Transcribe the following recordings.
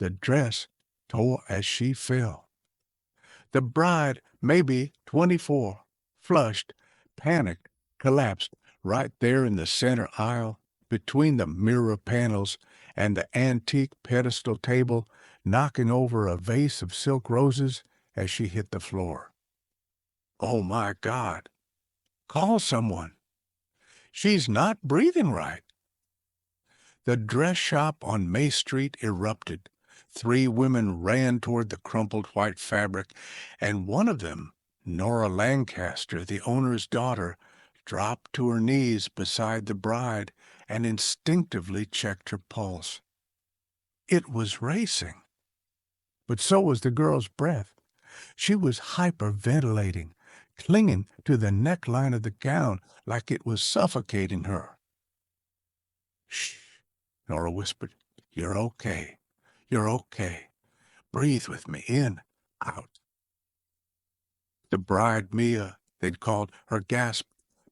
The dress tore as she fell. The bride, maybe 24, flushed, panicked, collapsed right there in the center aisle between the mirror panels and the antique pedestal table, knocking over a vase of silk roses as she hit the floor. Oh, my God! Call someone! She's not breathing right. The dress shop on May Street erupted. 3 women ran toward the crumpled white fabric, and one of them, Nora Lancaster, the owner's daughter, dropped to her knees beside the bride and instinctively checked her pulse. It was racing. But so was the girl's breath. She was hyperventilating, clinging to the neckline of the gown like it was suffocating her. "Shh," Nora whispered. "You're okay. You're okay. Breathe with me. In, out." The bride, Mia, they'd called her, gasped,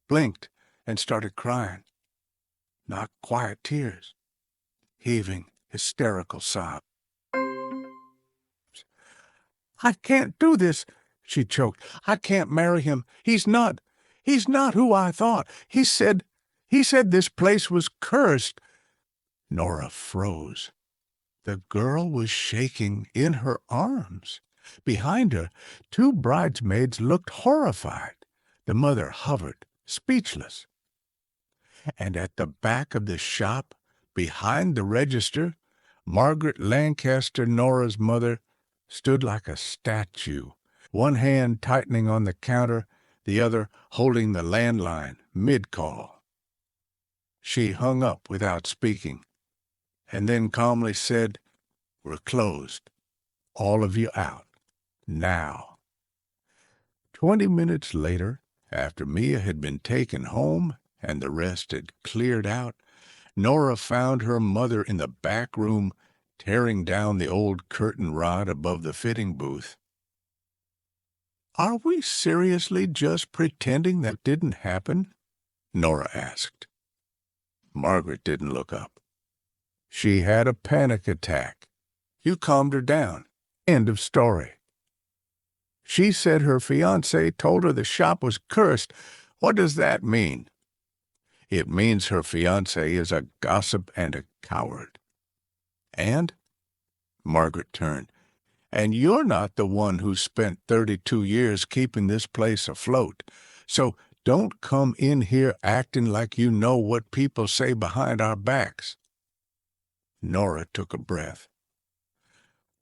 blinked, and started crying. Not quiet tears. Heaving, hysterical sobs. "I can't do this," she choked. "I can't marry him. He's not who I thought. He said this place was cursed." Nora froze. The girl was shaking in her arms. Behind her, 2 bridesmaids looked horrified. The mother hovered, speechless. And at the back of the shop, behind the register, Margaret Lancaster, Nora's mother, stood like a statue, one hand tightening on the counter, the other holding the landline mid-call. She hung up without speaking, and then calmly said, "We're closed. All of you out. Now." 20 minutes later, after Mia had been taken home and the rest had cleared out, Nora found her mother in the back room tearing down the old curtain rod above the fitting booth. "Are we seriously just pretending that didn't happen?" Nora asked. Margaret didn't look up. "She had a panic attack. You calmed her down. End of story." "She said her fiancé told her the shop was cursed. What does that mean?" "It means her fiancé is a gossip and a coward." "And?" Margaret turned. "And you're not the one who spent 32 years keeping this place afloat. So don't come in here acting like you know what people say behind our backs." Nora took a breath.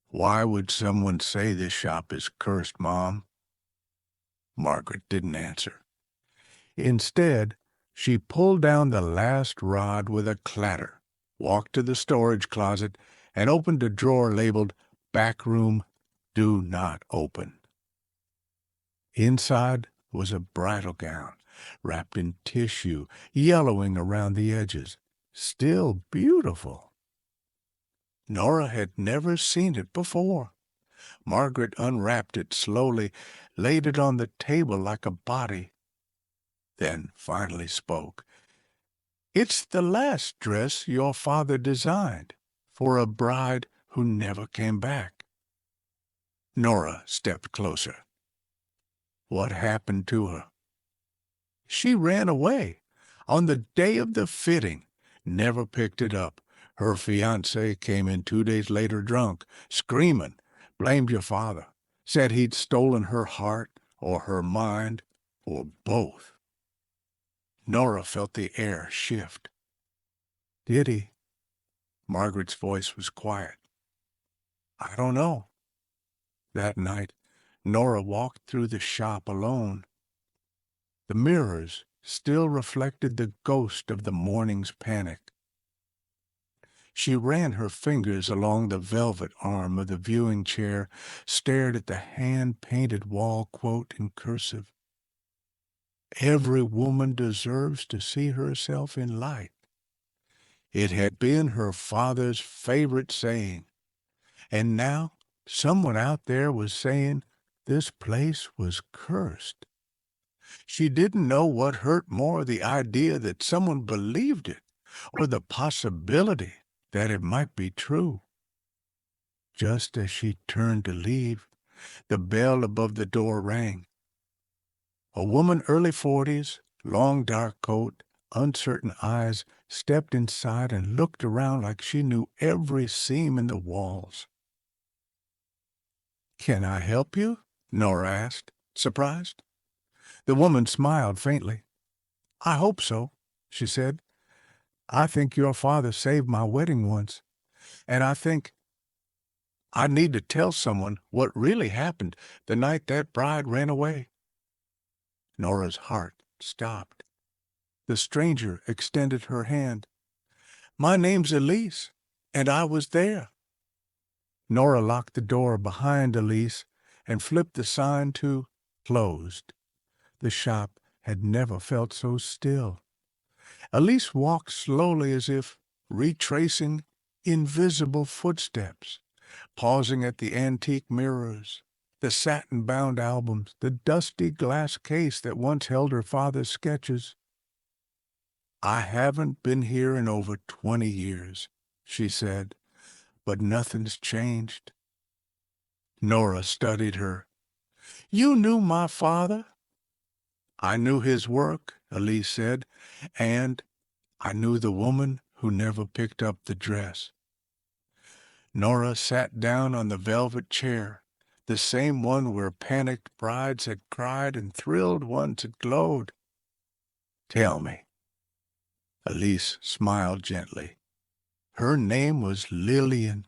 "Why would someone say this shop is cursed, Mom?" Margaret didn't answer. Instead, she pulled down the last rod with a clatter, walked to the storage closet, and opened a drawer labeled "Back Room, Do Not Open." Inside was a bridal gown, wrapped in tissue, yellowing around the edges. Still beautiful. Nora had never seen it before. Margaret unwrapped it slowly, laid it on the table like a body, then finally spoke. "It's the last dress your father designed for a bride who never came back." Nora stepped closer. "What happened to her?" "She ran away on the day of the fitting, never picked it up. Her fiancé came in 2 days later drunk, screaming, blamed your father, said he'd stolen her heart or her mind or both." Nora felt the air shift. "Did he?" Margaret's voice was quiet. "I don't know." That night, Nora walked through the shop alone. The mirrors still reflected the ghost of the morning's panic. She ran her fingers along the velvet arm of the viewing chair, stared at the hand-painted wall quote in cursive. "Every woman deserves to see herself in light." It had been her father's favorite saying, and now someone out there was saying this place was cursed. She didn't know what hurt more, the idea that someone believed it, or the possibility that it might be true. Just as she turned to leave, the bell above the door rang. A woman, early 40s, long dark coat, uncertain eyes, stepped inside and looked around like she knew every seam in the walls. "Can I help you?" Nora asked, surprised. The woman smiled faintly. "I hope so," she said. "I think your father saved my wedding once, and I need to tell someone what really happened the night that bride ran away." Nora's heart stopped. The stranger extended her hand. "My name's Elise, and I was there." Nora locked the door behind Elise and flipped the sign to "Closed." The shop had never felt so still. Elise walked slowly as if retracing invisible footsteps, pausing at the antique mirrors, the satin-bound albums, the dusty glass case that once held her father's sketches. "I haven't been here in over 20 years," she said, "but nothing's changed." Nora studied her. "You knew my father?" "I knew his work," Elise said, "and I knew the woman who never picked up the dress." Nora sat down on the velvet chair, the same one where panicked brides had cried and thrilled ones had glowed. "Tell me." Elise smiled gently. "Her name was Lillian.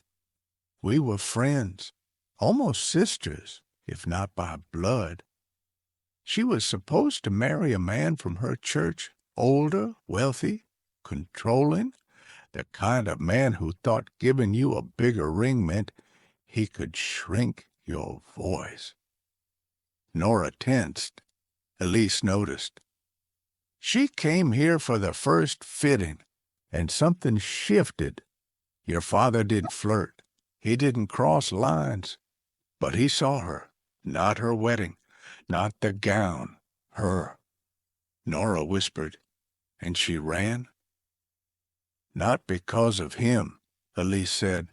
We were friends, almost sisters, if not by blood. She was supposed to marry a man from her church, older, wealthy, controlling, the kind of man who thought giving you a bigger ring meant he could shrink your voice." Nora tensed. Elise noticed. "She came here for the first fitting, and something shifted. Your father didn't flirt. He didn't cross lines. But he saw her, not her wedding, not the gown, her." Nora whispered, "And she ran?" "Not because of him," Elise said,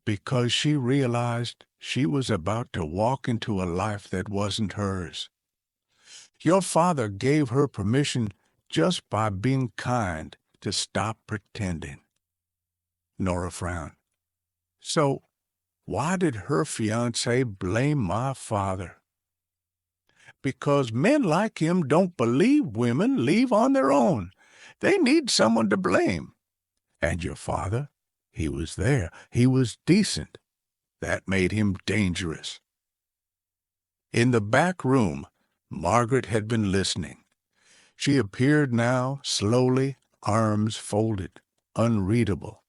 "because she realized she was about to walk into a life that wasn't hers. Your father gave her permission just by being kind to stop pretending." Nora frowned. "So why did her fiancé blame my father?" "Because men like him don't believe women leave on their own. They need someone to blame. And your father? He was there. He was decent. That made him dangerous." In the back room, Margaret had been listening. She appeared now, slowly, arms folded, unreadable.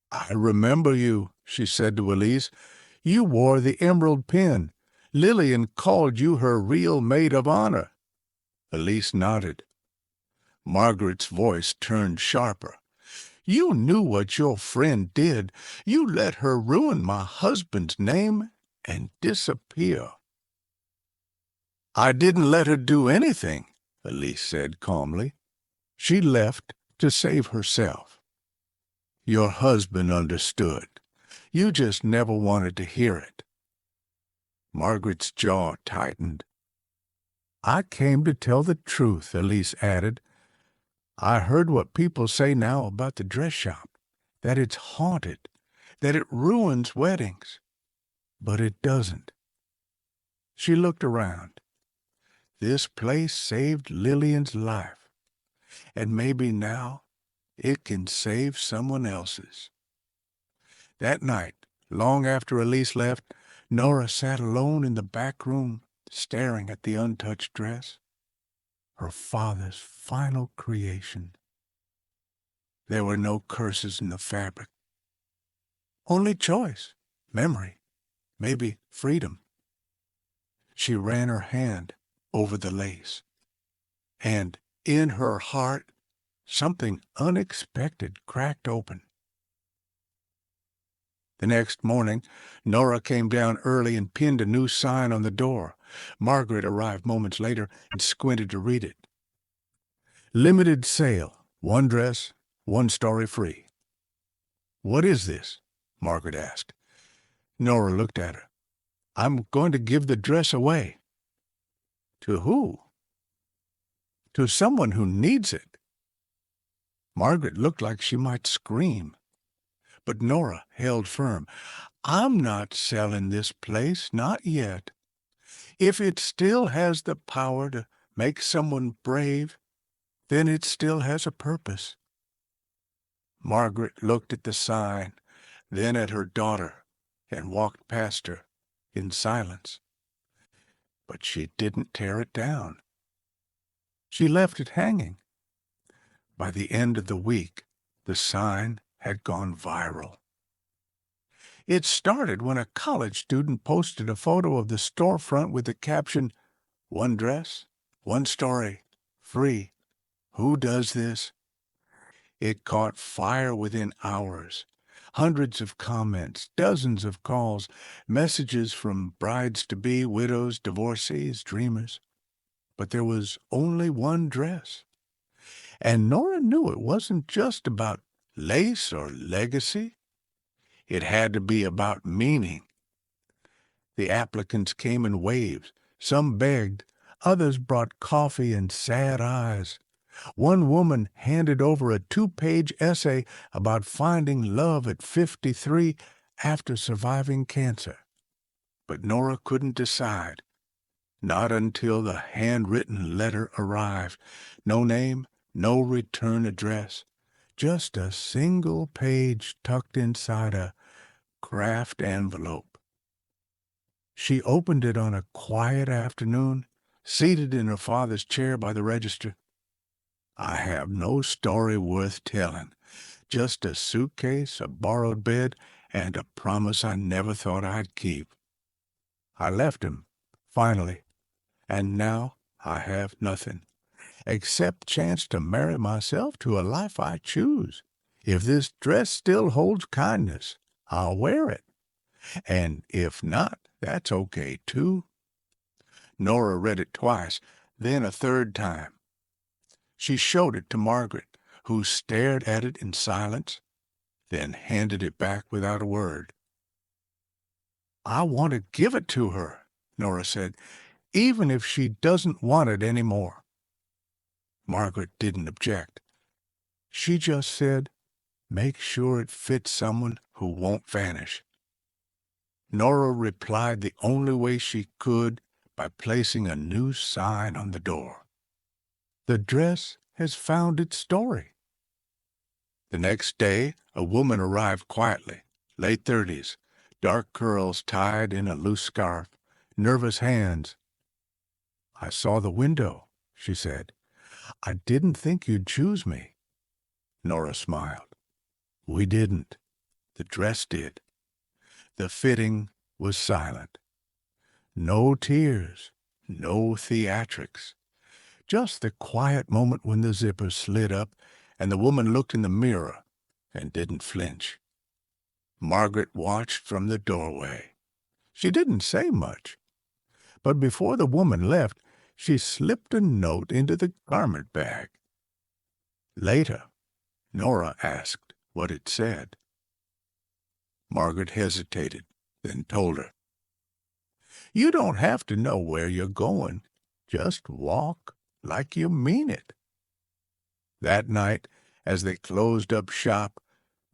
"I remember you," she said to Elise. "You wore the emerald pin. Lillian called you her real maid of honor." Elise nodded. Margaret's voice turned sharper. "You knew what your friend did. You let her ruin my husband's name and disappear." "I didn't let her do anything," Elise said calmly. "She left to save herself. Your husband understood. You just never wanted to hear it." Margaret's jaw tightened. "I came to tell the truth," Elise added. "I heard what people say now about the dress shop, that it's haunted, that it ruins weddings. But it doesn't." She looked around. This place saved Lillian's life, and maybe now it can save someone else's. That night, long after Elise left, Nora sat alone in the back room, staring at the untouched dress. Her father's final creation. There were no curses in the fabric. Only choice, memory, maybe freedom. She ran her hand over the lace, and in her heart, something unexpected cracked open. The next morning, Nora came down early and pinned a new sign on the door. Margaret arrived moments later and squinted to read it. "Limited sale. One dress, one story free." "What is this?" Margaret asked. Nora looked at her. "I'm going to give the dress away." "To who?" "To someone who needs it." Margaret looked like she might scream, but Nora held firm. "I'm not selling this place, not yet. If it still has the power to make someone brave, then it still has a purpose." Margaret looked at the sign, then at her daughter, and walked past her in silence. But she didn't tear it down. She left it hanging. By the end of the week, the sign had gone viral. It started when a college student posted a photo of the storefront with the caption, "One dress, one story, free. Who does this?" It caught fire within hours. Hundreds of comments, dozens of calls, messages from brides-to-be, widows, divorcees, dreamers. But there was only one dress. And Nora knew it wasn't just about lace or legacy. It had to be about meaning. The applicants came in waves. Some begged. Others brought coffee and sad eyes. One woman handed over a 2-page essay about finding love at 53 after surviving cancer. But Nora couldn't decide. Not until the handwritten letter arrived. No name, no return address. Just a single page tucked inside a craft envelope. She opened it on a quiet afternoon, seated in her father's chair by the register. "I have no story worth telling. Just a suitcase, a borrowed bed, and a promise I never thought I'd keep. I left him, finally, and now I have nothing, except chance to marry myself to a life I choose. If this dress still holds kindness, I'll wear it. And if not, that's okay, too." Nora read it twice, then a third time. She showed it to Margaret, who stared at it in silence, then handed it back without a word. "I want to give it to her," Nora said, "even if she doesn't want it any more." Margaret didn't object. She just said, "Make sure it fits someone who won't vanish." Nora replied the only way she could, by placing a new sign on the door. "The dress has found its story." The next day, a woman arrived quietly, late 30s, dark curls tied in a loose scarf, nervous hands. "I saw the window," she said. "I didn't think you'd choose me." Nora smiled. "We didn't. The dress did." The fitting was silent. No tears, no theatrics. Just the quiet moment when the zipper slid up and the woman looked in the mirror and didn't flinch. Margaret watched from the doorway. She didn't say much, but before the woman left, she slipped a note into the garment bag. Later, Nora asked what it said. Margaret hesitated, then told her, "You don't have to know where you're going. Just walk like you mean it." That night, as they closed up shop,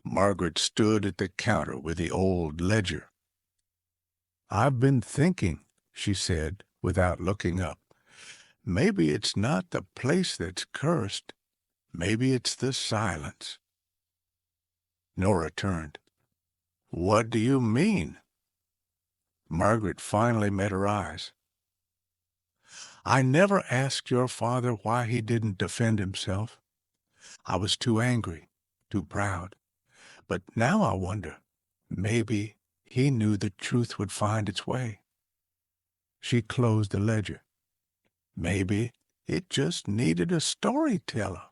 Margaret stood at the counter with the old ledger. "I've been thinking," she said, without looking up. "Maybe it's not the place that's cursed. Maybe it's the silence." Nora turned. "What do you mean?" Margaret finally met her eyes. "I never asked your father why he didn't defend himself. I was too angry, too proud. But now I wonder, maybe he knew the truth would find its way." She closed the ledger. Maybe it just needed a storyteller.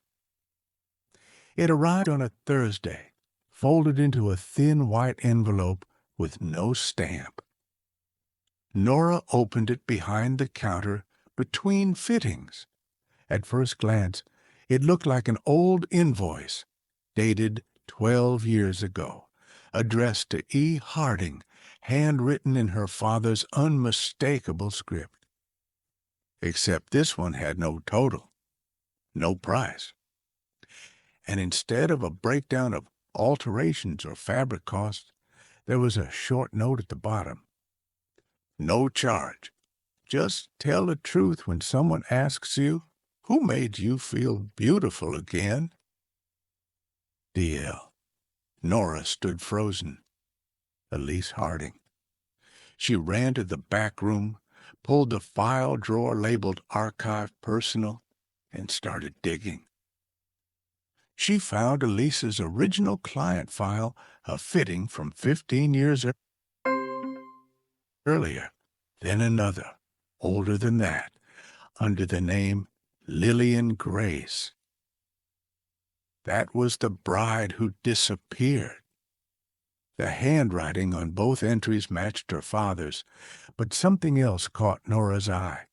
It arrived on a Thursday, folded into a thin white envelope with no stamp. Nora opened it behind the counter between fittings. At first glance, it looked like an old invoice, dated 12 years ago, addressed to E. Harding, handwritten in her father's unmistakable script. Except this one had no total, no price. And instead of a breakdown of alterations or fabric costs, there was a short note at the bottom. No charge. Just tell the truth when someone asks you, "Who made you feel beautiful again?" D.L. Nora stood frozen. Elise Harding. She ran to the back room, pulled the file drawer labeled Archive Personal, and started digging. She found Elise's original client file, a fitting from 15 years earlier, then another, older than that, under the name Lillian Grace. That was the bride who disappeared. The handwriting on both entries matched her father's, but something else caught Nora's eye.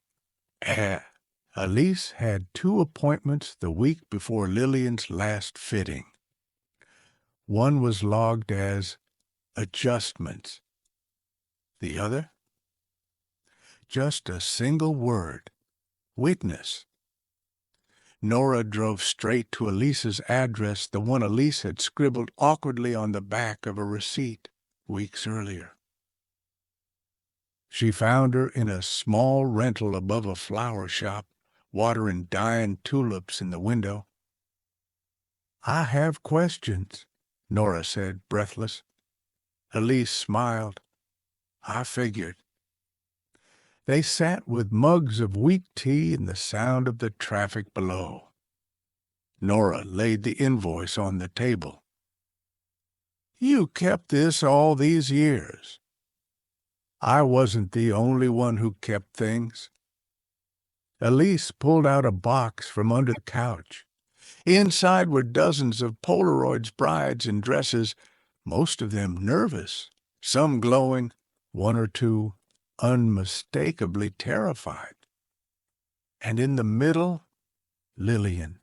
Elise had 2 appointments the week before Lillian's last fitting. One was logged as adjustments. The other? Just a single word. Witness. Nora drove straight to Elise's address, the one Elise had scribbled awkwardly on the back of a receipt weeks earlier. She found her in a small rental above a flower shop, watering dying tulips in the window. "I have questions," Nora said, breathless. Elise smiled. "I figured." They sat with mugs of weak tea and the sound of the traffic below. Nora laid the invoice on the table. "You kept this all these years." "I wasn't the only one who kept things." Elise pulled out a box from under the couch. Inside were dozens of Polaroids, brides in dresses, most of them nervous, some glowing, one or two unmistakably terrified. And in the middle, Lillian,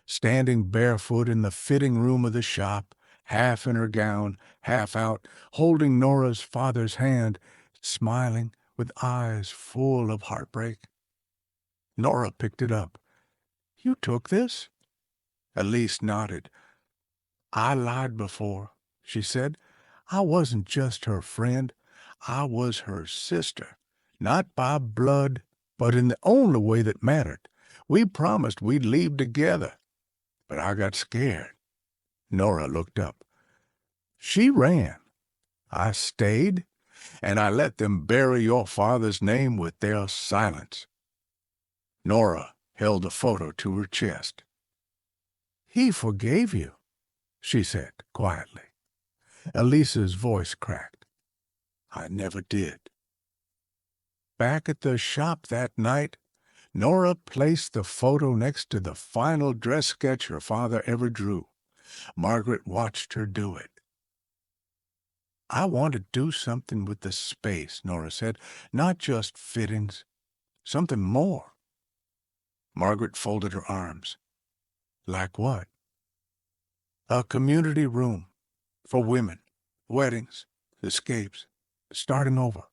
standing barefoot in the fitting room of the shop, half in her gown, half out, holding Nora's father's hand, smiling with eyes full of heartbreak. Nora picked it up. "You took this?" Elise nodded. "I lied before," she said. "I wasn't just her friend. I was her sister, not by blood, but in the only way that mattered. We promised we'd leave together, but I got scared." Nora looked up. "She ran. I stayed, and I let them bury your father's name with their silence." Nora held the photo to her chest. "He forgave you," she said quietly. Elise's voice cracked. "I never did." Back at the shop that night, Nora placed the photo next to the final dress sketch her father ever drew. Margaret watched her do it. "I want to do something with the space," Nora said. "Not just fittings. Something more." Margaret folded her arms. "Like what?" "A community room. For women. Weddings. Escapes. Starting over.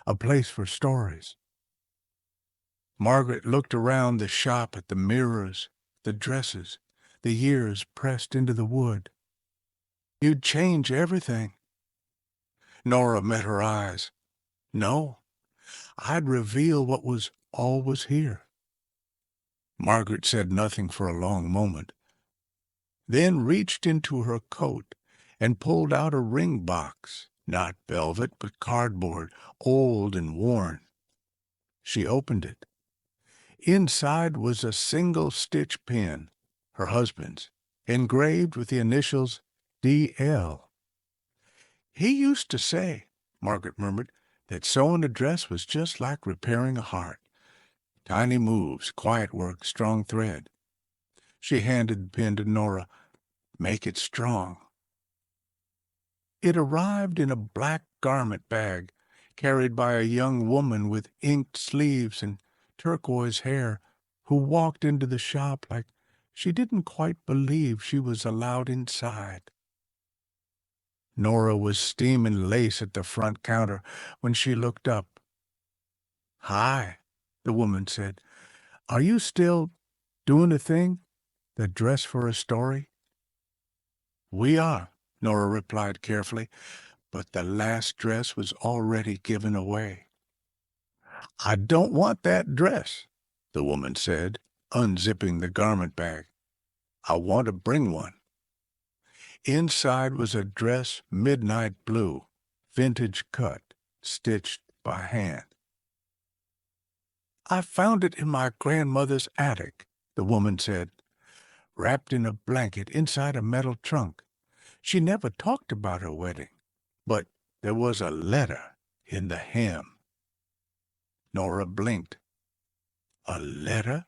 A place for stories." Margaret looked around the shop at the mirrors, the dresses, the years pressed into the wood. "You'd change everything." Nora met her eyes. "No, I'd reveal what was always here." Margaret said nothing for a long moment, then reached into her coat and pulled out a ring box, not velvet but cardboard, old and worn. She opened it. Inside was a single-stitch pin, her husband's, engraved with the initials D.L. "He used to say," Margaret murmured, "that sewing a dress was just like repairing a heart. Tiny moves, quiet work, strong thread." She handed the pin to Nora. "Make it strong." It arrived in a black garment bag, carried by a young woman with inked sleeves and turquoise hair, who walked into the shop like she didn't quite believe she was allowed inside. Nora was steaming lace at the front counter when she looked up. "Hi," the woman said. "Are you still doing the thing? The dress for a story?" "We are," Nora replied carefully, "but the last dress was already given away." "I don't want that dress," the woman said, unzipping the garment bag. "I want to bring one." Inside was a dress midnight blue, vintage cut, stitched by hand. "I found it in my grandmother's attic," the woman said, "wrapped in a blanket inside a metal trunk. She never talked about her wedding, but there was a letter in the hem." Nora blinked. "A letter?"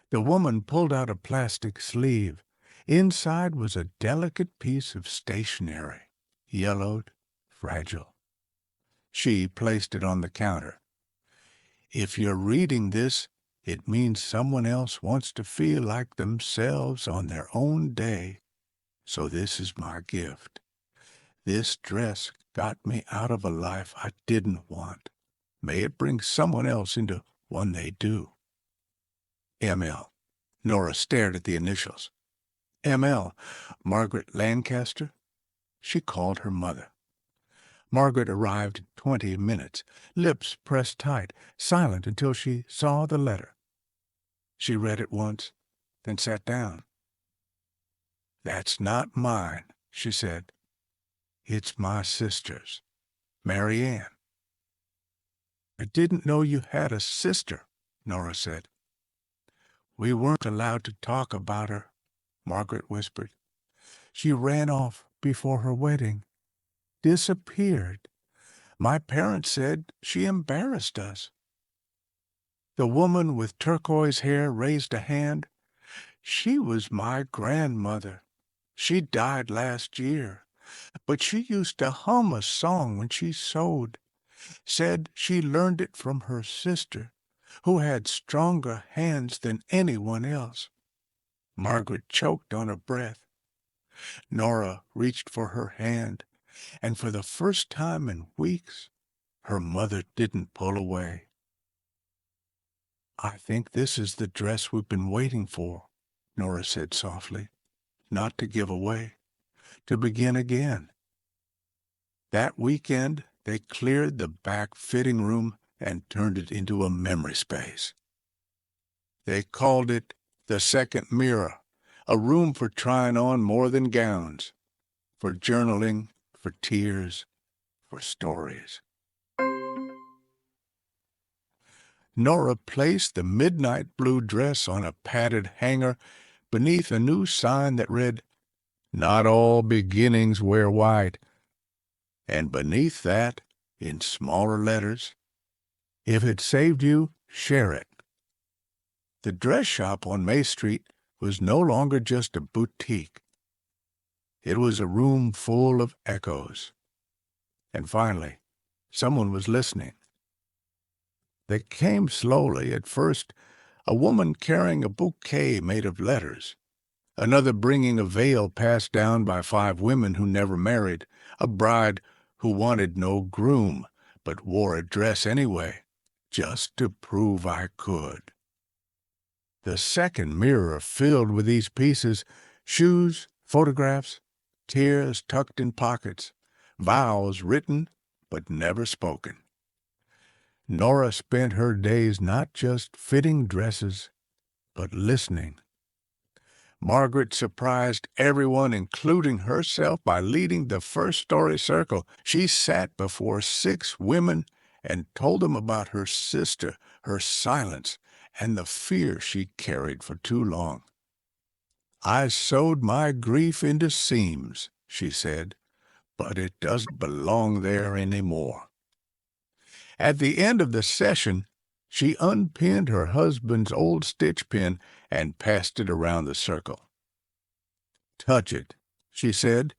The woman pulled out a plastic sleeve. Inside was a delicate piece of stationery, yellowed, fragile. She placed it on the counter. "If you're reading this, it means someone else wants to feel like themselves on their own day. So this is my gift. This dress got me out of a life I didn't want. May it bring someone else into one they do. M.L." Nora stared at the initials. M.L. Margaret Lancaster? She called her mother. Margaret arrived in 20 minutes, lips pressed tight, silent until she saw the letter. She read it once, then sat down. "That's not mine," she said. "It's my sister's, Mary Ann." "I didn't know you had a sister," Nora said. "We weren't allowed to talk about her," Margaret whispered. "She ran off before her wedding. Disappeared. My parents said she embarrassed us." The woman with turquoise hair raised a hand. "She was my grandmother. She died last year, but she used to hum a song when she sewed. Said she learned it from her sister, who had stronger hands than anyone else." Margaret choked on her breath. Nora reached for her hand, and for the first time in weeks, her mother didn't pull away. "I think this is the dress we've been waiting for," Nora said softly. "Not to give away, to begin again." That weekend, they cleared the back fitting room and turned it into a memory space. They called it the second mirror, a room for trying on more than gowns, for journaling, for tears, for stories. Nora placed the midnight blue dress on a padded hanger beneath a new sign that read, "Not all beginnings wear white," and beneath that, in smaller letters, "If it saved you, share it." The dress shop on May Street was no longer just a boutique. It was a room full of echoes. And finally, someone was listening. They came slowly at first, a woman carrying a bouquet made of letters, another bringing a veil passed down by 5 women who never married, a bride who wanted no groom but wore a dress anyway, just to prove I could. The second mirror filled with these pieces, shoes, photographs, tears tucked in pockets, vows written but never spoken. Nora spent her days not just fitting dresses, but listening. Margaret surprised everyone, including herself, by leading the first story circle. She sat before 6 women and told them about her sister, her silence, and the fear she carried for too long. "I sewed my grief into seams," she said, "but it doesn't belong there anymore." At the end of the session, she unpinned her husband's old stitch pin and passed it around the circle. "Touch it," she said,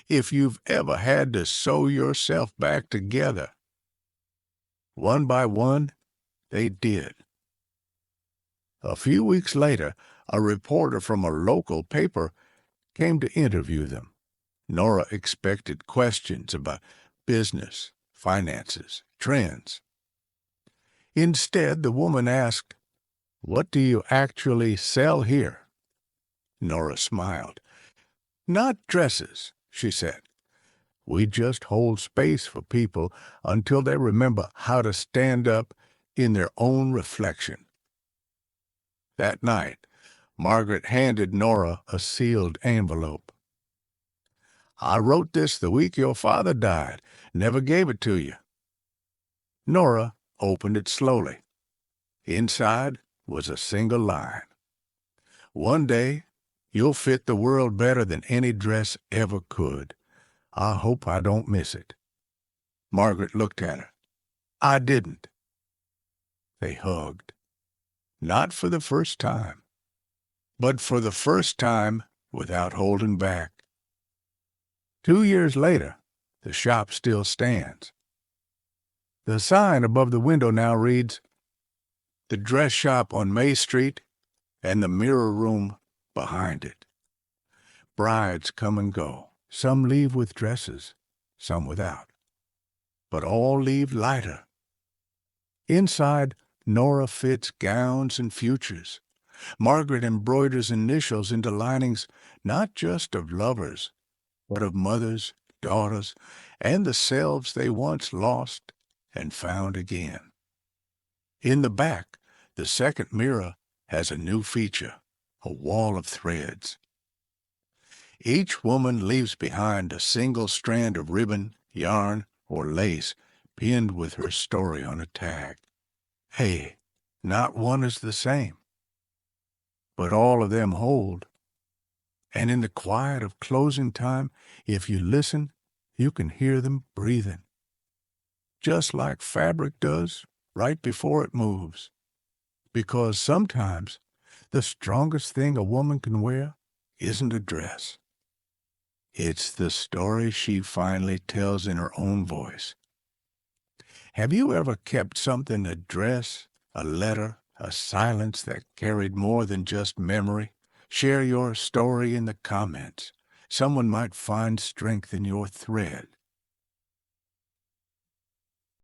"if you've ever had to sew yourself back together." One by one, they did. A few weeks later, a reporter from a local paper came to interview them. Nora expected questions about business, finances, trends. Instead, the woman asked, "What do you actually sell here?" Nora smiled. "Not dresses," she said. "We just hold space for people until they remember how to stand up in their own reflection." That night, Margaret handed Nora a sealed envelope. "I wrote this the week your father died. Never gave it to you." Nora opened it slowly. Inside was a single line. "One day, you'll fit the world better than any dress ever could. I hope I don't miss it." Margaret looked at her. "I didn't." They hugged. Not for the first time, but for the first time without holding back. 2 years later, the shop still stands. The sign above the window now reads, "The Dress Shop on May Street and the Mirror Room behind it." Brides come and go. Some leave with dresses, some without. But all leave lighter. Inside, Nora fits gowns and futures. Margaret embroiders initials into linings not just of lovers, but of mothers, daughters, and the selves they once lost and found again. In the back, the second mirror has a new feature, a wall of threads. Each woman leaves behind a single strand of ribbon, yarn, or lace pinned with her story on a tag. Hey, not one is the same, but all of them hold. And in the quiet of closing time, if you listen, you can hear them breathing. Just like fabric does right before it moves. Because sometimes the strongest thing a woman can wear isn't a dress. It's the story she finally tells in her own voice. Have you ever kept something, a dress, a letter, a silence that carried more than just memory? Share your story in the comments. Someone might find strength in your thread.